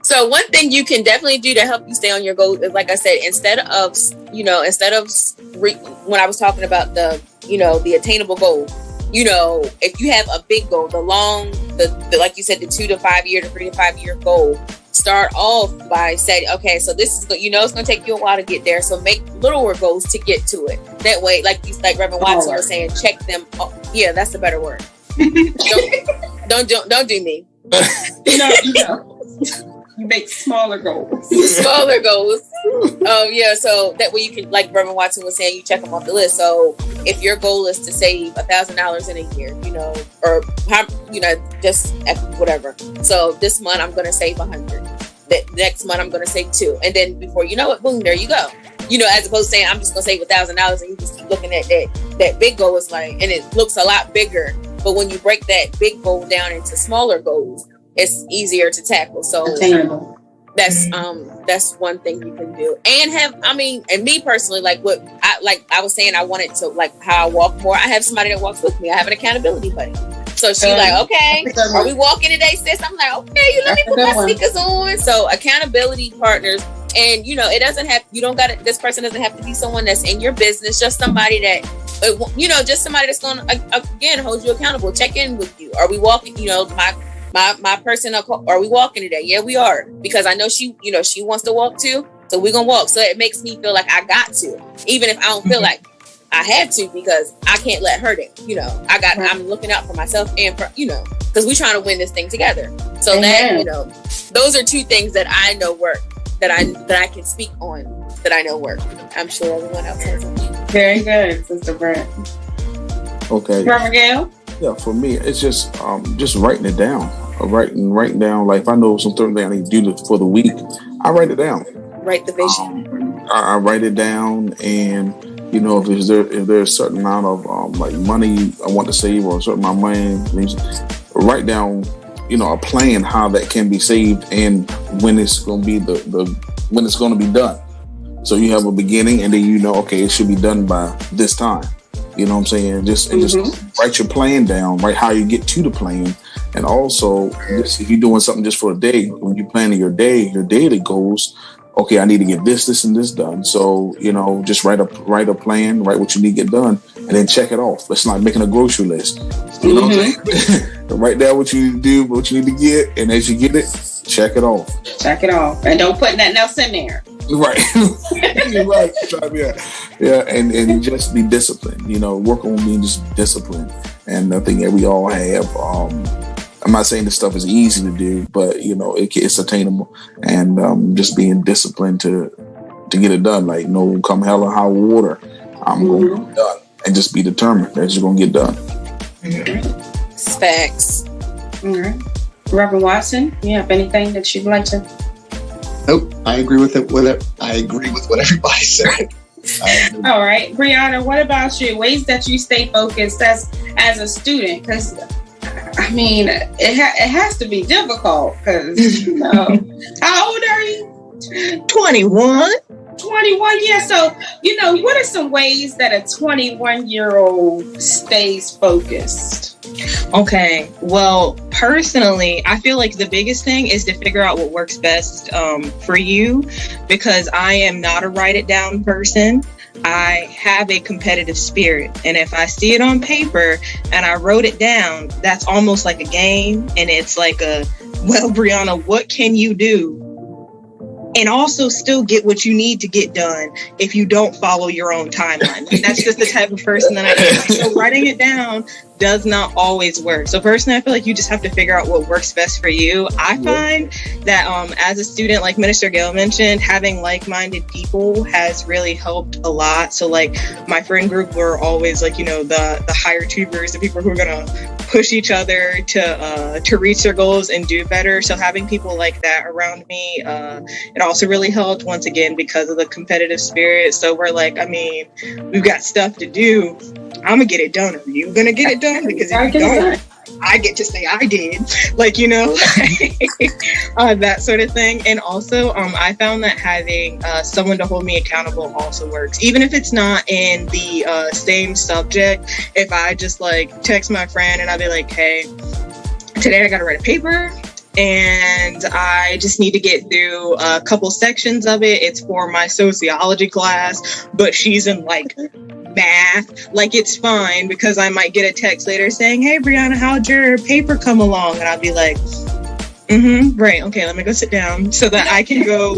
So one thing you can definitely do to help you stay on your goals is, like I said, instead of when I was talking about the attainable goal, if you have a big goal, the like you said, the 2 to 5 year to 3 to 5 year goal, start off by saying, okay, so this is it's going to take you a while to get there. So make littler goals to get to it. That way, like Reverend Watson was saying, check them. Yeah, that's the better word. Don't do me. You make smaller goals. Smaller goals. Yeah. So that way you can, like Reverend Watson was saying, you check them off the list. So if your goal is to save $1,000 in a year, or just whatever. So this month I'm going to save 100. The next month I'm going to save 2, and then before you know it, boom, there you go. As opposed to saying I'm just going to save $1,000 and you just keep looking at that big goal is and it looks a lot bigger. But when you break that big goal down into smaller goals, it's easier to tackle. So that's one thing you can do. And me personally, like I was saying, I wanted to, like how I walk more. I have somebody that walks with me. I have an accountability buddy. So she's like, okay, are we walking today, sis? I'm like, okay, you let me put my sneakers on. So accountability partners. And it doesn't have, this person doesn't have to be someone that's in your business, just somebody that, just somebody that's going to, again, hold you accountable, check in with you. Are we walking, my person, are we walking today? Yeah, we are. Because I know she wants to walk too. So we're going to walk. So it makes me feel like I got to, even if I don't feel like I have to, because I can't let her down. I'm looking out for myself and for, because we're trying to win this thing together. So that, those are two things that I know work, that I can speak on, that I know work. I'm sure everyone else has something. Very good, Sister Brent. Okay. Brother Gail? Yeah, for me, it's just writing it down. Writing down, like if I know something that I need to do for the week, I write it down. Write the vision. I write it down, and if there's a certain amount of like money I want to save, or a certain amount of money, write down, a plan how that can be saved and when it's going to be when it's going to be done. So you have a beginning, and then okay, it should be done by this time. You know what I'm saying? Just write your plan down, write how you get to the plan. And also, if you're doing something just for a day, when you're planning your daily goals, okay, I need to get this, and this done. So, just write a plan, write what you need to get done, and then check it off. It's like making a grocery list. You know what I'm saying? Write down what you need to do, what you need to get, and as you get it, check it off. Check it off. And don't put nothing else in there. Right. Right. Yeah. And just be disciplined. Work on being just disciplined. And I think that we all have. I'm not saying this stuff is easy to do, but it's attainable. And just being disciplined to get it done. Like, no, come hell or high water, I'm going to get it done. And just be determined that you're going to get done. Facts. All right. Reverend Watson, you have anything that you'd like to? Nope, I agree with it. I agree with what everybody said. All right, Brianna, what about you? Ways that you stay focused as a student? Because I mean, it has to be difficult. Because how old are you? 21. 21, yeah. So what are some ways that a 21-year-old stays focused? Okay, well, personally, I feel like the biggest thing is to figure out what works best for you, because I am not a write it down person. I have a competitive spirit, and if I see it on paper and I wrote it down, that's almost like a game, and it's like well, Brianna, what can you do? And also still get what you need to get done if you don't follow your own timeline. And that's just the type of person that I am. So writing it down does not always work. So personally, I feel like you just have to figure out what works best for you. I find that as a student, like Minister Gail mentioned, having like-minded people has really helped a lot. So like my friend group were always like, the higher tubers, the people who are going to push each other to reach their goals and do better. So having people like that around me, it also really helped, once again, because of the competitive spirit. So we're like, we've got stuff to do. I'm gonna get it done. Are you gonna get it done? Because if you don't, I get to say I did. That sort of thing. And also, I found that having someone to hold me accountable also works. Even if it's not in the same subject, if I just text my friend and I'll be like, hey, today I gotta write a paper, and I just need to get through a couple sections of it. It's for my sociology class, but she's in math. It's fine, because I might get a text later saying, hey, Brianna, how'd your paper come along? And I'll be like, right, okay, let me go sit down, so that I can go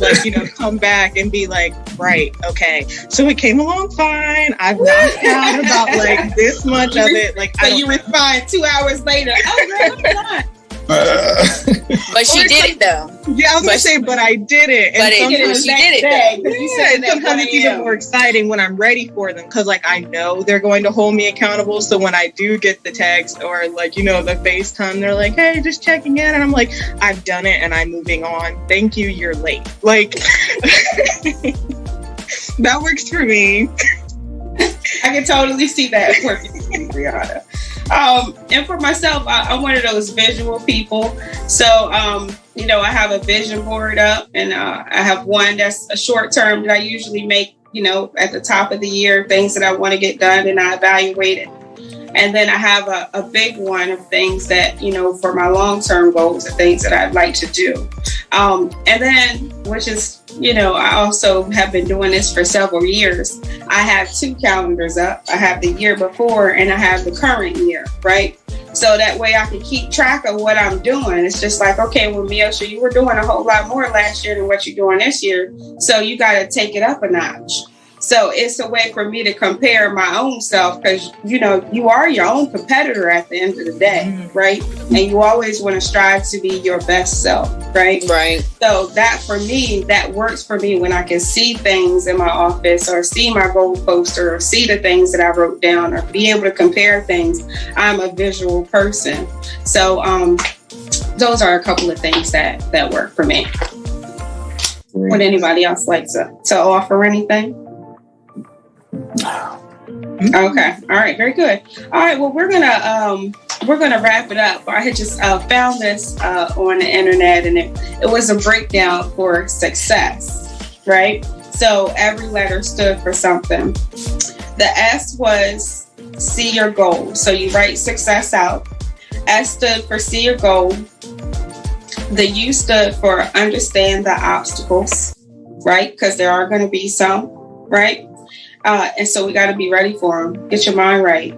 come back and be like, right, okay, so it came along fine. I've knocked out about this much of it. So you respond 2 hours later. Oh, girl, I'm done. But she did it though. Yeah, I was gonna say, but I did it. But she did it. Sometimes it's even more exciting when I'm ready for them, because I know they're going to hold me accountable. So when I do get the text or the FaceTime, they're like, "Hey, just checking in," and I'm like, "I've done it and I'm moving on. Thank you. You're late." That works for me. I can totally see that working for you, Brianna. And for myself, I'm one of those visual people. So, I have a vision board up, and I have one that's a short term that I usually make, at the top of the year, things that I want to get done, and I evaluate it. And then I have a big one of things that, for my long-term goals, the things that I'd like to do. And then, which is, I also have been doing this for several years. I have 2 calendars up. I have the year before and I have the current year, right? So that way I can keep track of what I'm doing. It's just like, okay, well, Miosha, you were doing a whole lot more last year than what you're doing this year. So you got to take it up a notch. So it's a way for me to compare my own self because, you know, you are your own competitor at the end of the day, right? And you always want to strive to be your best self, right? Right. So that for me, that works for me when I can see things in my office or see my goal poster or see the things that I wrote down or be able to compare things. I'm a visual person. So those are a couple of things that work for me. Would anybody else like to offer anything? Okay. All right. Very good. All right. Well, we're gonna wrap it up. I had just found this on the internet, and it was a breakdown for success. Right. So every letter stood for something. The S was see your goal. So you write success out. S stood for see your goal. The U stood for understand the obstacles. Right. Because there are going to be some. Right. And so we got to be ready for them. Get your mind right.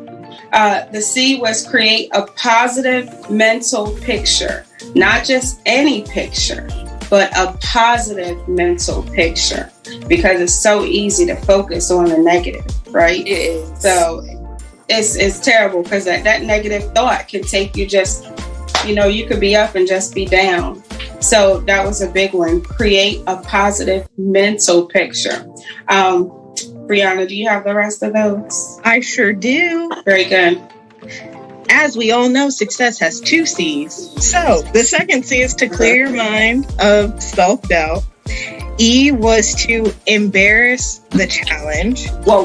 The C was create a positive mental picture, not just any picture, but a positive mental picture, because it's so easy to focus on the negative, right? It is. So it's terrible because that negative thought can take you just, you know, you could be up and just be down. So that was a big one. Create a positive mental picture. Brianna, do you have the rest of those? I sure do. Very good. As we all know, success has 2 C's. So the second C is to clear your mind of self-doubt. E was to embarrass the challenge. Whoa.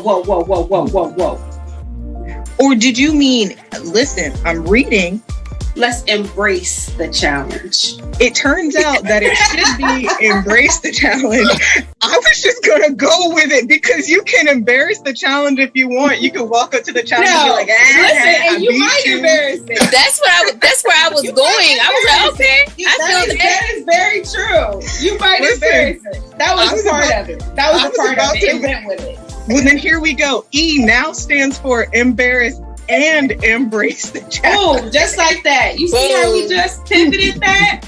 Or did you mean, listen, I'm reading. Let's embrace the challenge. It turns out that it should be embrace the challenge. I was just going to go with it because you can embarrass the challenge if you want. You can walk up to the challenge and be like, listen, and you might embarrass it. That's where I was going. I was like, okay, that is very true. You might embarrass it. That was a part of it. That was a part of it. It went with it. Well, then here we go. E now stands for embarrass and embrace the challenge. Oh, just like that. You see how we just pivoted that?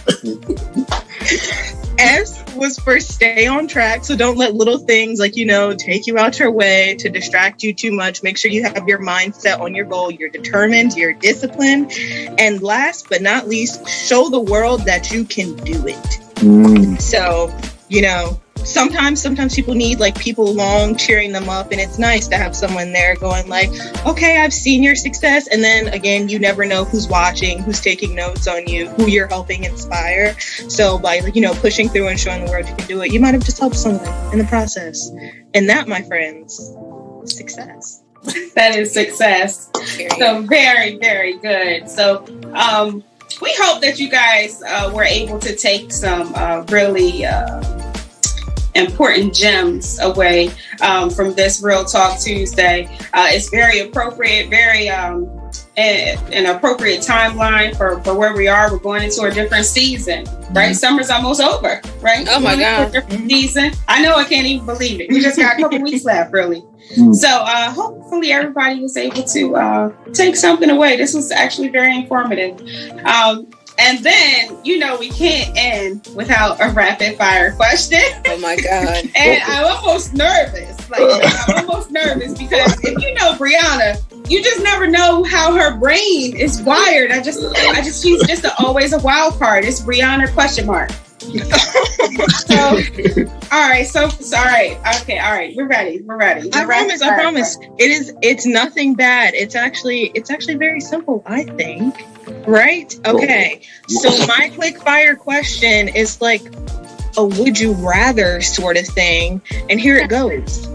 S was for stay on track. So don't let little things like, you know, take you out your way to distract you too much. Make sure you have your mindset on your goal. You're determined, you're disciplined. And last but not least, show the world that you can do it. So, you know, sometimes people need like people along cheering them up, and it's nice to have someone there going like, okay, I've seen your success. And then again, you never know who's watching, who's taking notes on you, who you're helping inspire. So by, like, you know, pushing through and showing the world you can do it, you might have just helped someone in the process. And that, my friends, is success. That is success. So very, very good. So we hope that you guys were able to take some really important gems away from this Real Talk Tuesday. It's very appropriate, very an appropriate timeline for where we are. We're going into a different season, right? Summer's almost over, right? Oh my God. Different season. I know, I can't even believe it. We just got a couple weeks left, really. So hopefully everybody was able to take something away. This was actually very informative. And then, you know, we can't end without a rapid fire question. Oh my God. And I'm almost nervous. I'm almost nervous because if you know Brianna, you just never know how her brain is wired. I just she's just always a wild card. It's Brianna ? So, all right. So, all right. Okay. All right. We're ready. I promise. It's nothing bad. It's actually very simple, I think. Right? Okay. So my quick fire question is like a would you rather sort of thing. And here it goes.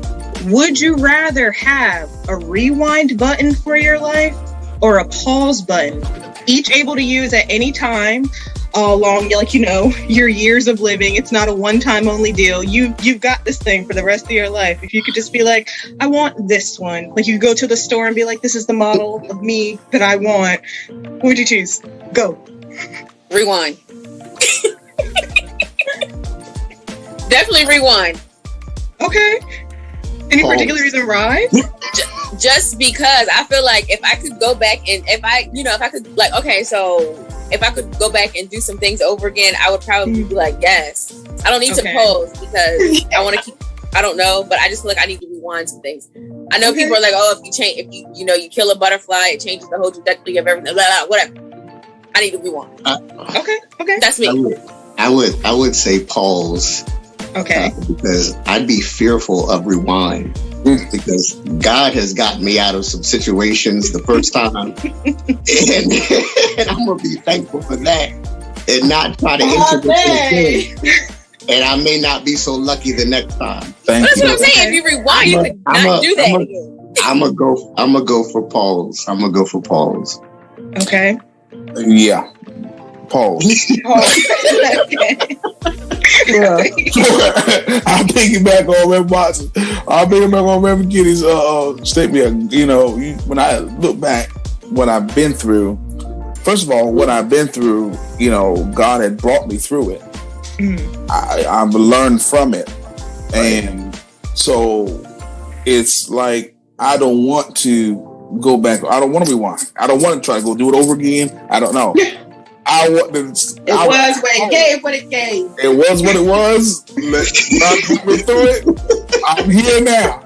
Would you rather have a rewind button for your life or a pause button, each able to use at any time along, like, you know, your years of living? It's not a one-time only deal. You've got this thing for the rest of your life. If you could just be like, I want this one. Like, you go to the store and be like, this is the model of me that I want. What would you choose? Go. Rewind. Definitely rewind. Okay. Any particular reason why? just because I feel like if I could go back and if I could like, okay, so if I could go back and do some things over again, I would probably be like, yes. I don't need to pause because I want to keep, I don't know, but I just feel like I need to rewind some things. I know people are like, oh, if you kill a butterfly, it changes the whole trajectory of everything, blah, blah, whatever. I need to rewind. Okay. That's me. I would say pause. Okay. Because I'd be fearful of rewind. Because God has gotten me out of some situations the first time. and I'm going to be thankful for that. And not try to introduce it. And I may not be so lucky the next time. That's what I'm saying. If you rewind, you could not do that again. I'm gonna go for pause. Okay. Yeah. Pause. Okay. Yeah. I'll piggyback on Rev Watson. I'll piggyback on Rev Kitty's statement. You know, when I look back, what I've been through. First of all, what I've been through, you know, God had brought me through it. I've learned from it, and so it's like I don't want to go back. I don't want to rewind. I don't want to try to go do it over again. I don't know. I want to. It was what it gave. What it gave. It was what it was. Let's not put me through it. I'm here now.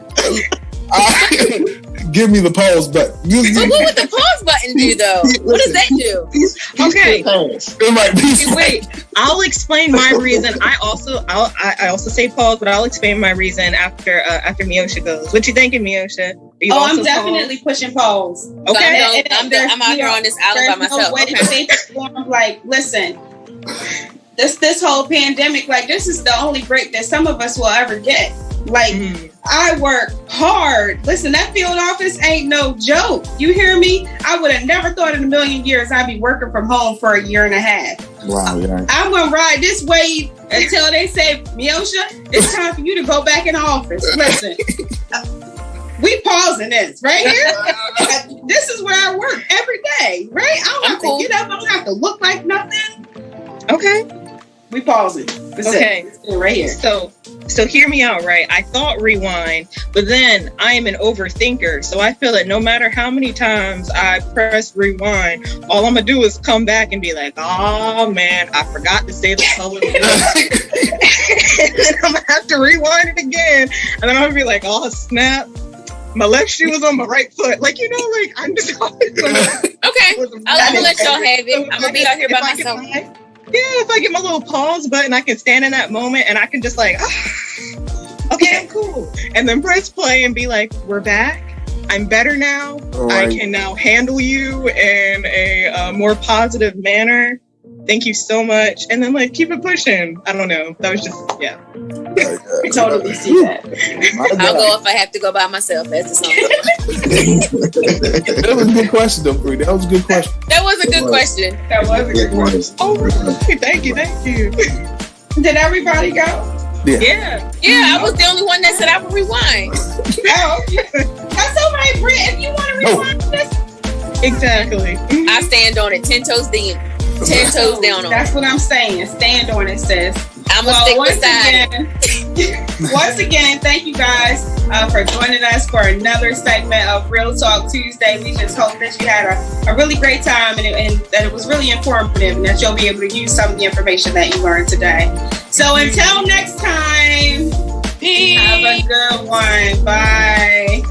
Give me the pause button. But what would the pause button do, though? What does that do? Okay. It might be. Wait, I'll explain my reason. I also say pause, but I'll explain my reason after Miosha goes. What you thinking, Miosha? I'm definitely pushing pause. Okay. I'm out here on this island by myself. No way to say like, listen, this whole pandemic, like, this is the only break that some of us will ever get. Like, I work hard. Listen, that field office ain't no joke. You hear me? I would have never thought in a million years I'd be working from home for a year and a half. Wow, yeah. I'm going to ride this wave until they say, Miosha, it's time for you to go back in the office. Listen, we pausing this right here. This is where I work every day, right? I don't have to get up. I don't have to look like nothing. Okay. We pausing. Okay. Right here. So hear me out, right? I thought rewind, but then I am an overthinker. So I feel that no matter how many times I press rewind, all I'm going to do is come back and be like, oh man, I forgot to say the color. And then I'm going to have to rewind it again. And then I'm going to be like, oh snap. My left shoe was on my right foot. Like, you know, like I'm just always okay. I'm going to let y'all have it. I'm going to be out here by myself. If I get my little pause button, I can stand in that moment and I can just like, okay, I'm cool. And then press play and be like, we're back. I'm better now. Right. I can now handle you in a more positive manner. Thank you so much. And then like, keep it pushing. I don't know. That was just, yeah. I totally see that. I'll go if I have to go by myself. That's the song. That was a good question, though, Bree. That was a good question. That was a good question. That was a good question. Oh, really? Thank you. Did everybody go? Yeah. I was the only one that said I would rewind. Oh, that's all right, Bree. If you want to rewind this. Exactly. I stand on it 10 toes down. 10 toes down on That's what I'm saying. Stand on it, sis. I'm going to stick beside Once again, thank you guys for joining us for another segment of Real Talk Tuesday. We just hope that you had a really great time and that it was really informative and that you'll be able to use some of the information that you learned today. So until next time, have a good one. Bye.